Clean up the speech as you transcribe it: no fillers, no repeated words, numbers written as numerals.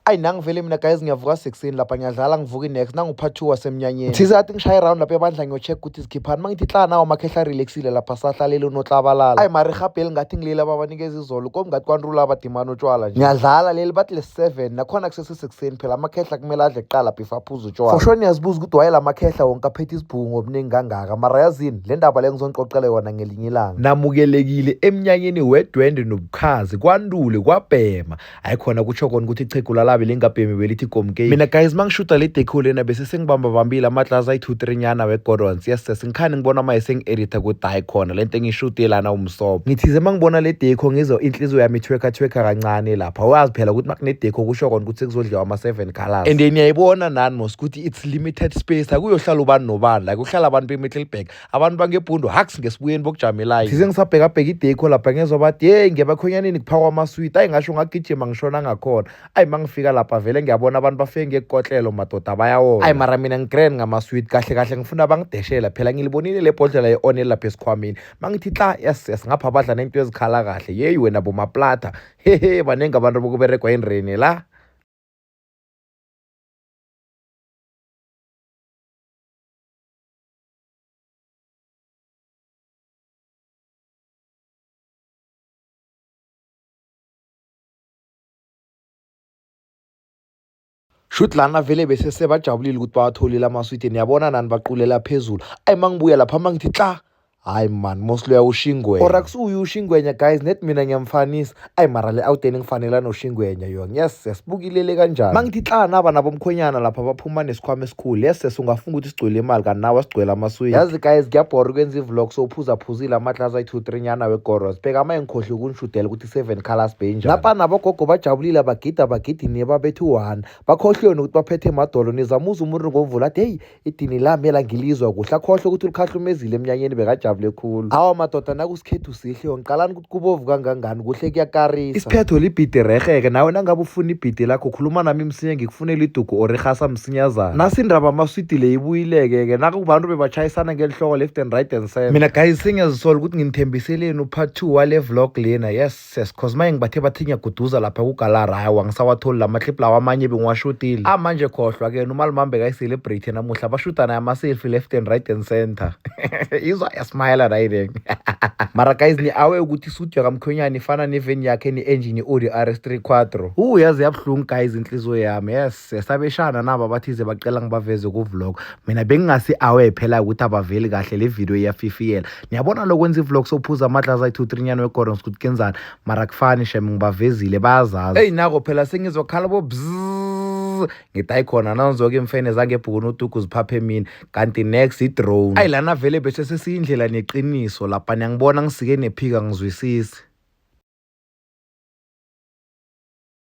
Ayi nangivele mina guys ngiyavuka 6 lapha ngiyadlala ngivuka next nangu-part 2 wasemnyanyeni. Thiza athi ngishaye round lapha ebandla ngiyo-check ukuthi zikhiphani. Mangithi hla nawo amakhehla relaxile lapha sahlalele unotlabalala. Ayi mara irhabheli ngathi ngilile babanikeza izolo komi ngathi kwandrula abadimana utshwala nje. Ngiyadlala leli bathi lesi-7 nakhona kusese-6 phela amakhehla kumele adle kuqala before aphuze utshwala. For sure niyazibuza ukuthi why la makhehla wonke aphethe isibhuku ngobuningi kangaka. Mara yazini le ndaba le ngizoniqoqela yona ngelinye ilanga. Namukelekile emnyanyeni wedwende nobukhazi kwandule kwabhema. Ayikhona kutsho kona ukuthi ichegu lalabe lingabhemi belithi gomke. Mina guys mangishuta le decor lena bese sengibamba bambile amatlaza ayi-2-3 nyana we-Godons. Yes ngikhani ngibona maye sengi-edita kuthi hayi khona lento engishute lana umsobo. Ngithize mangibona le decor ngizwe inhliziyo yami ithweka kancane lapha. Wazi phela ukuthi makune decor kusho kona ukuthi sekuzodliwa ama-7 colors. And niyayibona nani mos ukuthi it's limited space. Akuyohlala ubani nobani la kuhlala abantu be-Middelburg, abantu bangebhundo hacks ngesibuyeni bokujamelayo. Thize ngisabheka idecor lapha ngezwe bathi hey ngebakhonyaneni kuphakwa amasweet. Ayi ngasho ngagijima ngishona ngakhona. Ayi mangifika lapha vele ngiyabona abantu bafike ngekukotlelo madoda bayawona. Ayi mara mina ngigrand ngamasweet kahle ngifuna bangideshela phela ngilibonile le bhodlela ye-Onel lapha esikhwameni. Mangithi hla yes ngapha badla nento ezikhala kahle. Yeyi wena bomaplata hehe banengi abantu bokuberegwa endreni la. Shoot lana vele bese sebajabulile ukuthi bawatholile amaswiti. Niyabona nani baqulela phezulu. Ayi mangibuya lapha mangithi hla hayi man mostly uyawushingwenya. Ora kusuye ushingwenya guys net mina ngiyamfanisa. Ayi mara le awuteni ngifanela noshingwenya yo. Yes sibukilele kanjani. Mangithi hla naba nabo mkhonyana lapha baphuma nesikhwama esikhulu. Yes ungafunga ukuthi sigcwele imali kanti nawe sigcwele amaswiti. Yazi guys ngiyabhora ukwenza ivlog so phuzile amatlaza ayi-2-3 nyana we-Godons. Bheka ama engikhohle ukunishudela ukuthi 7 colors benjani. Lapha nabogogo bajabulile bagidi babethu 1. Bakhohlwe ukuthi baphethe emadolo. Nizamuza umuntu ngomvula athi hey idini lami yela ngilizwa kuhle. Akhohlwe ukuthi ulikhahlumezile emnyanyeni bekajabule khulu. Hawa madoda nakusikhethu sihle ngiqalani ukuthi kubovu kangangani kuhle kuyakarisa. Isiphetho libhidi reheke nawe nangabe ufuna ibhidi lakho khuluma nami msinya ngikufunela idugu or ihasa msinyazana. Nasi indaba amaswiti le ibuyileke nakubantu bebachayisana ngelihloko left and right and center. Mina guys sengiyazisola ukuthi nginithembiseleni part 2 wale vlog lena. Yes cause maye ngibathe bathi ngiyaguduza lapha kugalara hayi wangisawatholi la maclip lawa amanye bengiwashutile. Manje khohlwa ke uMalimambe kayi-celebrate namuhla bashuta naye ama-selfie left and right and center. Izwa yasmile right. Mara guys ni awe ukuthi isuti yakamkhonyana ifana neveni yakhe ni-engine Audi RS3 Quattro. Yazi yabhlungu guys inhliziyo yami. Yes sabeshana naba bathize bacela ngibaveze ku-vlog. Mina bengingasi awe phela ukuthi abaveli kahle le video iyafifiyela. Niyabona lokwenza i-vlog sophuza amatlaza ayi-2-3 nyana we-Godons ukuthi kenzani mara kufani shem ngibavezile bayazazi. Hey nako phela sengizokhala bo ngithi ayikhona nanzoke imfene zangebhuku udugu ziphaphe mina kanti next i-drone. Ayi lana vele bese sesiyindlela neqiniso lapha ngiyangibona ngisike nephika ngizwisisi.